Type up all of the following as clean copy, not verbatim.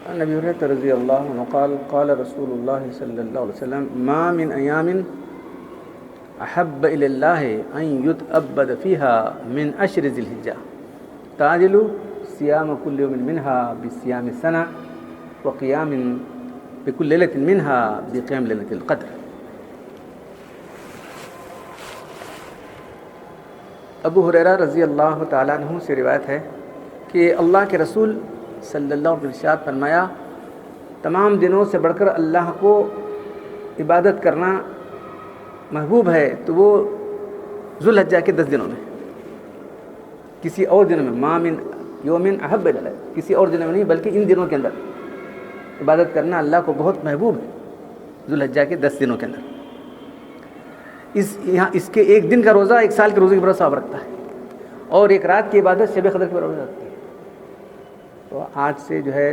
عن ابي هريره رضي الله عنه قال قال رسول الله صلى الله عليه وسلم ما من ايام احب الى الله ان يتعبد فيها من عشر ذي الحجه تعدل صيام كل يوم منها بصيام السنه وقيام بكل ليله منها بقيام ليله القدر. ابو ہریرہ رضی اللہ تعالیٰ عنہ سے روایت ہے کہ اللہ کے رسول صلی اللہ علیہ وسلم نے ارشاد فرمایا تمام دنوں سے بڑھ کر اللہ کو عبادت کرنا محبوب ہے تو وہ ذوالحجہ کے 10 دنوں میں، کسی اور دنوں میں ما من یوم احب الی اللہ، کسی اور دنوں میں نہیں بلکہ ان دنوں کے اندر عبادت کرنا اللہ کو بہت محبوب ہے، ذوالحجہ کے 10 دنوں کے اندر۔ اس کے ایک دن کا روزہ ایک سال کے روزے کے برابر ثواب رکھتا ہے، اور ایک رات کی عبادت شب قدر کے برابر رکھتی ہے۔ تو آج سے جو ہے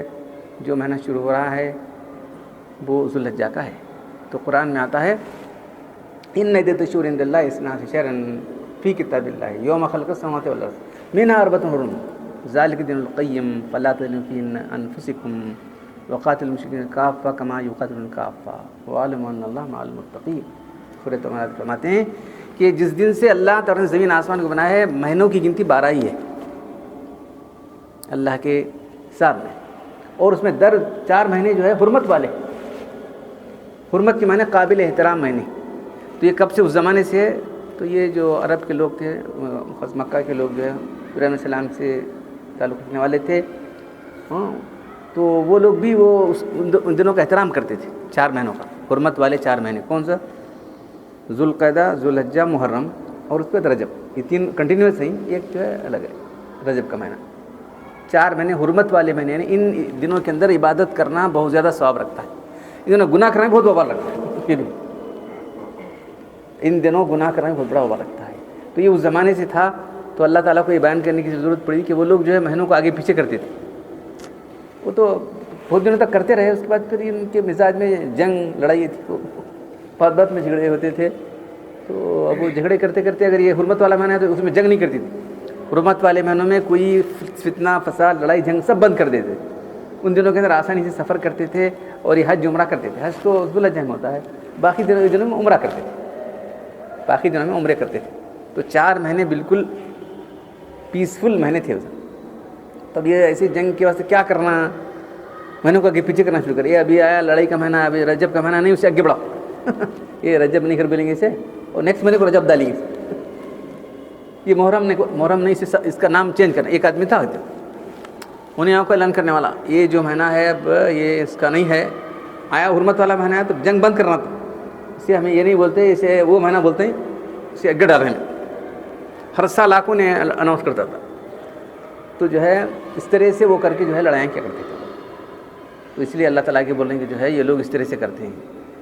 جو مہینہ شروع ہو رہا ہے وہ ذوالحجہ کا ہے۔ تو قرآن میں آتا ہے ان عدۃ الشہور عند اللہ 12 شہرا فی کتاب اللہ یوم خلق السماوات والارض منها 4 حرم ذلک الدین القیم فلا تظلموا فیہن انفسکم وقاتلوا المشرکین کافۃ کما یقاتلون کافۃ واعلموا ان اللہ مع المتقین۔ سورۃ المائدہ فرماتے ہیں کہ جس دن سے اللہ تعالیٰ نے زمین آسمان کو بنایا ہے مہینوں کی گنتی 12 ہی ہے اللہ کے حساب میں، اور اس میں در 4 مہینے جو ہے حرمت والے، حرمت کے معنی قابل احترام مہینے۔ تو یہ کب سے اس زمانے سے ہے؟ تو یہ جو عرب کے لوگ تھے، خاص مکہ کے لوگ جو ہے ابراہیم علیہ السلام سے تعلق رکھنے والے تھے، تو وہ لوگ بھی وہ ان دنوں کا احترام کرتے تھے، 4 مہینوں کا، حرمت والے 4 مہینے۔ کون سا؟ ذوالقعدہ، ذوالحجہ، محرم، اور اس کے بعد رجب، یہ 3 کنٹینیوس ہیں، ایک جو ہے الگ ہے رجب کا مہینہ۔ 4 مہینے حرمت والے مہینے، یعنی ان دنوں کے اندر عبادت کرنا بہت زیادہ ثواب رکھتا ہے، ان دنوں گناہ کرنا بہت وبال رکھتا ہے، پھر بھی ان دنوں گناہ کرنا بہت بڑا وبال رکھتا ہے۔ تو یہ اس زمانے سے تھا، تو اللہ تعالیٰ کو یہ بیان کرنے کی ضرورت پڑی کہ وہ لوگ جو ہے مہینوں کو آگے پیچھے کرتے تھے، وہ تو بہت دنوں تک کرتے رہے، اس کے بعد پھر ان کے مزاج میں جنگ لڑائی تھی، تو بات میں جھگڑے ہوتے تھے، تو اب وہ جھگڑے کرتے کرتے اگر یہ حرمت والا مہینہ ہے تو اس میں جنگ نہیں کرتی تھی، حرمت والے مہینوں میں کوئی فتنہ فساد لڑائی جنگ سب بند کر دیتے، ان دنوں کے اندر آسانی سے سفر کرتے تھے، اور یہ حج عمرہ کرتے تھے۔ حج تو ذوالحجہ میں ہوتا ہے، باقی دنوں میں عمرہ کرتے تھے، باقی دنوں میں عمرے کرتے تھے۔ تو 4 مہینے بالکل پیسفل مہینے تھے اس۔ تب یہ ایسی جنگ کے واسطے کیا کرنا، مہینوں کو آگے پیچھے کرنا شروع کر، یہ ابھی آیا لڑائی کا مہینہ، ابھی رجب کا مہینہ نہیں، اسے آگے بڑھاؤ یہ رجب نہیں کر بولیں گے اسے، اور نیکسٹ مہینے کو رجب ڈالیں گے، یہ محرم نہیں، اس کا نام چینج کرنا۔ ایک آدمی تھا انہیں آپ کو اعلان کرنے والا، یہ جو مہینہ ہے اب یہ اس کا نہیں ہے، آیا حرمت والا مہینہ ہے تو جنگ بند کرنا تھا، اسے ہمیں یہ نہیں بولتے، اسے وہ مہینہ بولتے ہیں، اسے اگے ڈال رہے ہیں، ہر سال لاکھوں نے اناؤنس کرتا تھا۔ تو جو ہے اس طرح سے وہ کر کے جو ہے لڑائیاں کیا کرتے تھے، تو اس لیے اللہ تعالیٰ کے بول رہے ہیں کہ جو ہے یہ لوگ اس طرح سے کرتے ہیں۔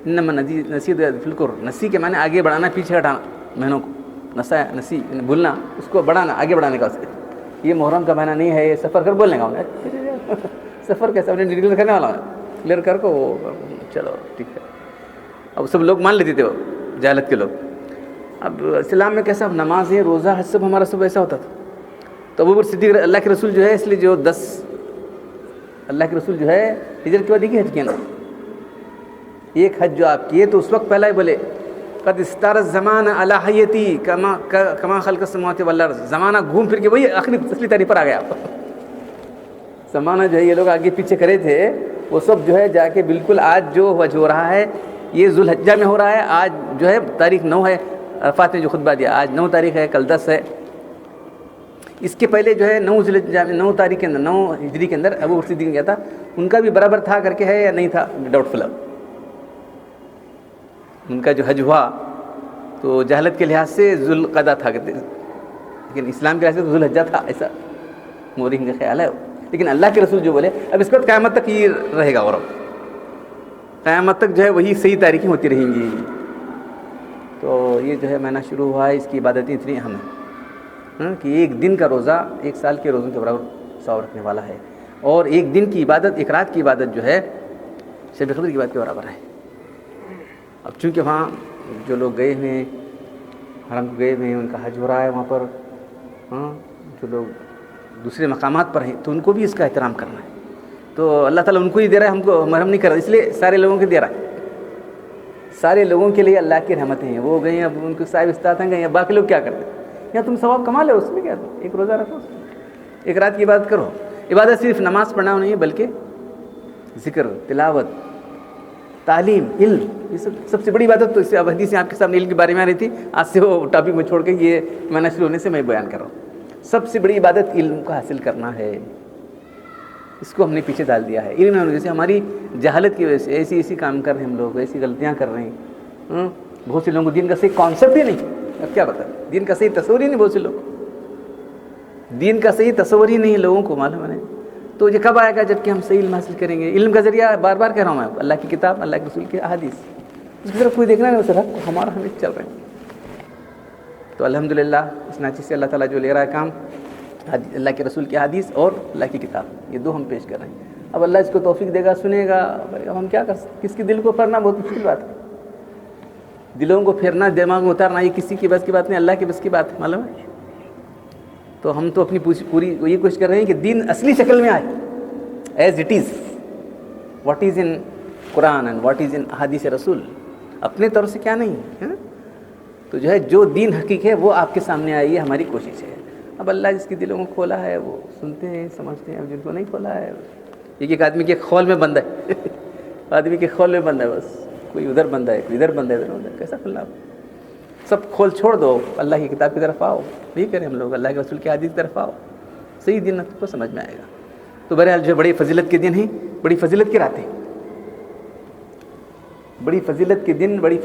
انما نسی بالکل نسی کے معنی آگے بڑھانا، پیچھے ہٹانا مہینوں کو، نسی بھولنا، اس کو بڑھانا، آگے بڑھانے کا۔ اس کے یہ محرم کا مہینہ نہیں ہے، یہ سفر کر بولنے کا انہیں سفر کیسے اپنے ڈیٹیل کرنے والا ہے، کلیئر کر کو چلو ٹھیک ہے۔ اب سب لوگ مان لیتے تھے، وہ جہالت کے لوگ۔ اب اسلام میں کیسا نماز ہے، روزہ ہے، سب ہمارا سب ایسا ہوتا تھا۔ تو ابو بکر صدیق اللہ کے رسول جو ہے، اس لیے جو 10 اللہ کے رسول جو ہے ہجرت کے بعد ایک ہی حج کیا نا، ایک حج جو آپ کیے تو اس وقت پہلا ہی بولے قد استار الزمان علی حیتی کما خلق السماوات والارض، زمانہ گھوم پھر کے وہی آخری اصلی تاریخ پر آ گیا۔ زمانہ جو ہے یہ لوگ آگے پیچھے کرے تھے، وہ سب جو ہے جا کے بالکل آج جو حج ہو رہا ہے یہ ذوالحجہ میں ہو رہا ہے، آج جو ہے تاریخ 9 ہے، عرفات میں جو خطبہ دیا آج 9 تاریخ ہے، کل 10 ہے۔ اس کے پہلے جو ہے 9 تاریخ کے اندر، 9 ہجری کے اندر ابو بکر صدیق نے کیا تھا، ان کا بھی برابر تھا کر کے ہے یا نہیں تھا، ڈاؤٹ فل۔ ان کا جو حج ہوا تو جہالت کے لحاظ سے ذوالقعدہ تھا، لیکن اسلام کے لحاظ سے تو ذوالحجہ تھا، ایسا مورخین کا خیال ہے۔ لیکن اللہ کے رسول جو بولے اب اس کے بعد قیامت تک یہ رہے گا، اور قیامت تک جو ہے وہی صحیح تاریخیں ہوتی رہیں گی۔ تو یہ جو ہے مہینہ شروع ہوا ہے، اس کی عبادتیں اتنی اہم ہیں کہ ایک دن کا روزہ ایک سال کے روزوں کے برابر ثواب رکھنے والا ہے، اور ایک دن کی عبادت، ایک رات کی عبادت جو ہے شب قدر کی عبادت کے برابر ہے۔ اب چونکہ وہاں جو لوگ گئے ہوئے ہیں، حرم گئے ہوئے ہیں، ان کا حج ہو رہا ہے وہاں پر، جو لوگ دوسرے مقامات پر ہیں تو ان کو بھی اس کا احترام کرنا ہے۔ تو تو اللہ تعالیٰ ان کو ہی دے رہا ہے, ہم کو مرہم نہیں کر رہا, اس لیے سارے لوگوں کو دے رہا ہے. سارے لوگوں کے لیے اللہ کی رحمتیں ہیں. وہ گئے اب ان کو صاحب استطاعت ہیں, یا باقی لوگ کیا کرتے ہیں, یا تم ثواب کما لو, اس میں کیا, ایک روزہ رکھو, ایک رات کی عبادت کرو. عبادت صرف نماز پڑھنا نہیں ہے, بلکہ ذکر, تلاوت, تعلیم, علم, یہ سب سے بڑی عبادت. تو اس سے اب حدیث آپ کے سامنے علم کے بارے میں آ رہی تھی, آج سے وہ ٹاپک میں چھوڑ کے یہ میں نے شروع ہونے سے میں بیان کر رہا ہوں. سب سے بڑی عبادت علم کو حاصل کرنا ہے. اس کو ہم نے پیچھے ڈال دیا ہے. علم ہونے سے ہماری جہالت کی وجہ سے ایسی کام کر رہے ہیں ہم لوگ, ایسی غلطیاں کر رہے ہیں. بہت سے لوگوں کو دین کا صحیح کانسیپٹ ہی نہیں. اب کیا بتا, دین کا صحیح تصور ہی نہیں. بہت سے لوگ دین کا صحیح تصور ہی نہیں لوگوں کو معلوم ہے. تو یہ کب آئے گا, جب کہ ہم صحیح علم حاصل کریں گے. علم کا ذریعہ بار بار کہہ رہا ہوں میں, اللہ کی کتاب, اللہ کے رسول کی احادیث, اس کی طرف کوئی دیکھنا نہیں, اس ہمارا ہمیں چل رہے ہیں. تو الحمدللہ اس ناچی سے اللہ تعالیٰ جو لے رہا ہے کام, اللہ کے رسول کی حدیث اور اللہ کی کتاب, یہ دو ہم پیش کر رہے ہیں. اب اللہ اس کو توفیق دے گا, سنے گا. اب ہم کیا کر سکتے, کس کے دل کو پھیرنا بہت مشکل بات ہے. دلوں کو پھیرنا, دماغ میں اتارنا, یہ کسی کی بس کی بات نہیں, اللہ کی بس کی بات ہے, معلوم ہے. تو ہم تو اپنی پوری یہ کوشش کر رہے ہیں کہ دین اصلی شکل میں آئے, as it is, what is in قرآن اینڈ واٹ از ان احادیث رسول. اپنے طور سے کیا نہیں ہے. تو جو ہے جو دین حقیقی ہے وہ آپ کے سامنے آئی ہے, ہماری کوشش ہے. اب اللہ جس کی دلوں کو کھولا ہے وہ سنتے ہیں, سمجھتے ہیں. اب جن کو نہیں کھولا ہے, ایک آدمی کے خول میں بند ہے, آدمی کے خول میں بند ہے, بس کوئی ادھر بند ہے, کوئی ادھر بند ہے, ادھر کیسا کھلنا. سب کھول چھوڑ دو, اللہ کی کتاب کی طرف آؤ. نہیں کریں ہم لوگ, اللہ کے رسول کی حدیث کی طرف آؤ, صحیح دین کو سمجھ میں آئے گا. تو بہرحال جو بڑی فضیلت کے دن ہیں, بڑی فضیلت کی راتیں, بڑی فضیلت کے دن, بڑی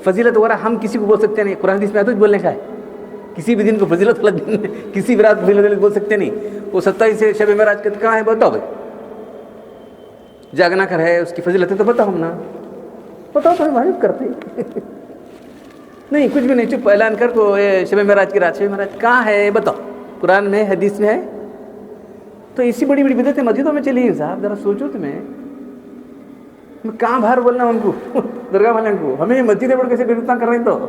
فضیلت وغیرہ ہم کسی کو بول سکتے نہیں. قرآن حدیث میں آتا ہے بولنے کا ہے, کسی بھی دن کو فضیلت والا دن, کسی بھی رات فضیلت بول سکتے نہیں. وہ 27 سے شب معراج کا کہاں ہے بتاؤ بھائی, جاگنا کر ہے اس کی فضیلت ہے تو بتاؤ ہم نا, بتاؤ تو معلوم کرتے نہیں, کچھ بھی نہیں, چپ اعلان کر تو شب معراج کی رات. شب معراج کہاں ہے بتاؤ, قرآن میں, حدیث میں ہے. تو اسی بڑی بڑی بدعتیں مسجدوں میں چلی ہیں صاحب, ذرا سوچو تمہیں. میں کہاں باہر بولنا ان کو, درگاہ والوں کو, ہمیں مسجدیں بڑھ کیسے بدعتیں کر رہے ہیں. تو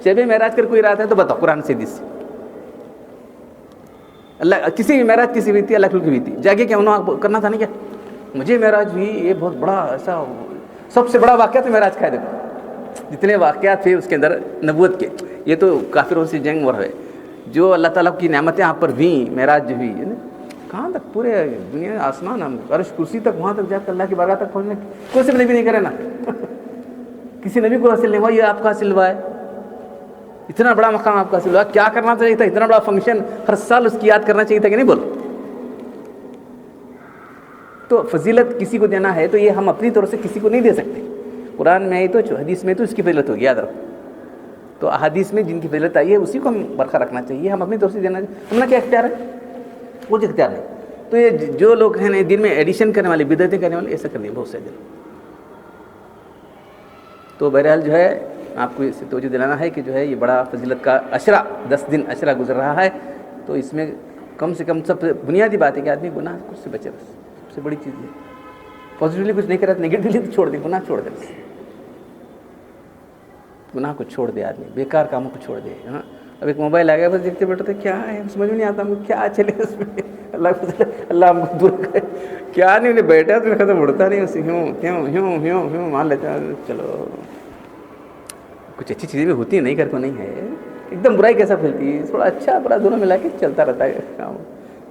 شب معراج کر کوئی رات ہے تو بتاؤ قرآن سے, حدیث سے. اللہ کسی بھی معراج کسی بھی تھی, اللہ کی بھی تھی, جاگے کیا انہوں کرنا تھا نہیں کیا, مجھے معراج ہوئی, یہ بہت بڑا ایسا سب سے بڑا واقعہ تو معراج کا ہے. دیکھو جتنے واقعات تھے اس کے اندر نبوت کے, یہ تو کافروں سے جنگ اور ہے. جو اللہ تعالیٰ کی نعمتیں آپ پر ہوئیں, معراج جو ہوئی, کہاں تک, پورے دنیا آسمان, عرش کرسی تک, وہاں تک جا کر اللہ کی بارگاہ تک پہنچنے کوئی سے نبی نہیں کرے نا. کسی نبی کو حاصل نہیں ہوا, یہ آپ کا حاصل ہوا ہے. اتنا بڑا مقام آپ کا حاصل ہوا, کیا کرنا چاہیے تھا, اتنا بڑا فنکشن ہر سال اس کی یاد کرنا چاہیے تھا کہ نہیں, بولو. تو فضیلت کسی کو دینا ہے تو یہ ہم اپنی طور سے کسی کو نہیں دے سکتے. قرآن میں آئی تو حدیث میں تو اس کی فضیلت ہوگی, یاد رکھو. تو احادیث میں جن کی فضیلت آئی ہے اسی کو ہم برقرار رکھنا چاہیے, ہم اپنی طور سے دینا چاہیے. ہم نے کیا اختیار ہے, وہ جو اختیار نہیں. تو یہ جو لوگ ہیں دن میں ایڈیشن کرنے والے, بدعتیں کرنے والے, ایسا کرنے بہت سے دن. تو بہرحال جو ہے آپ کو اس سے توجہ دلانا ہے کہ جو ہے یہ بڑا فضیلت کا عشرہ, 10 دن عشرہ گزر رہا ہے. تو اس میں کم سے کم سب بنیادی بات ہے کہ آدمی گناہ کچھ سے بچے, بس سب سے بڑی چیز ہے. پازیٹیولی کچھ نہیں کرا تو نگیٹیولی تو چھوڑ دے, گناہ چھوڑ دے, بس گناہ کو چھوڑ دے آدمی, بیکار کاموں کو چھوڑ دے. ہاں اب ایک موبائل آ گیا, بس دیکھتے بیٹھتے کیا ہے, سمجھ میں نہیں آتا ہم کو کیا چلے اس میں. اللہ ہم کو دور کرے, کیا نہیں, انہیں بیٹھا تو ختم اڑتا نہیں, اسے ہیوں مان لیتا. چلو کچھ اچھی چیزیں بھی ہوتی ہیں, نہیں کر کو نہیں ہے, ایک دم برائی کیسا پھیلتی ہے, تھوڑا اچھا برا دونوں ملا کے چلتا رہتا ہے کام.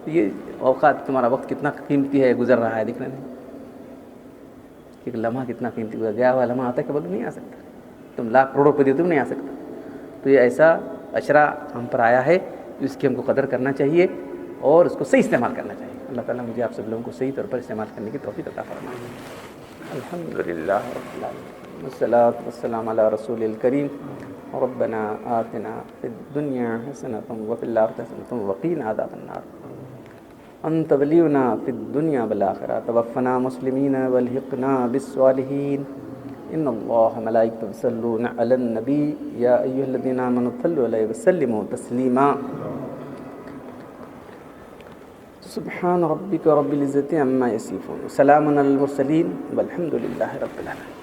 یہ اوقات, تمہارا وقت کتنا قیمتی ہے, گزر رہا ہے, دکھنا نہیں. ایک لمحہ کتنا قیمتی گزر گیا ہوا لمحہ آتا ہے کہ بولو نہیں آ سکتا, تم لاکھ کروڑوں روپے دے تم نہیں آ سکتا. تو یہ ایسا عشرہ ہم پر آیا ہے, اس کی ہم کو قدر کرنا چاہیے اور اس کو صحیح استعمال کرنا چاہیے. اللہ تعالیٰ مجھے آپ سب لوگوں کو صحیح طور پر استعمال کرنے کی توفیق عطا فرمائے. الحمدللہ رب العالمین والصلاۃ والسلام علی رسول الکریم. ربنا آتنا فی الدنیا حسنۃ وفی الآخرۃ حسنۃ وقنا عذاب النار. انت ولینا فی الدنیا والآخرہ, توفنا مسلمین والحقنا بالصالحین. ان اللہ ملائکۃ یصلون علی النبی یا ایھا الذین آمنوا صلوا علیہ وسلموا تسلیما. سبحان ربک رب العزۃ عما یصفون, سلام علی المرسلین والحمد للہ رب العالمین.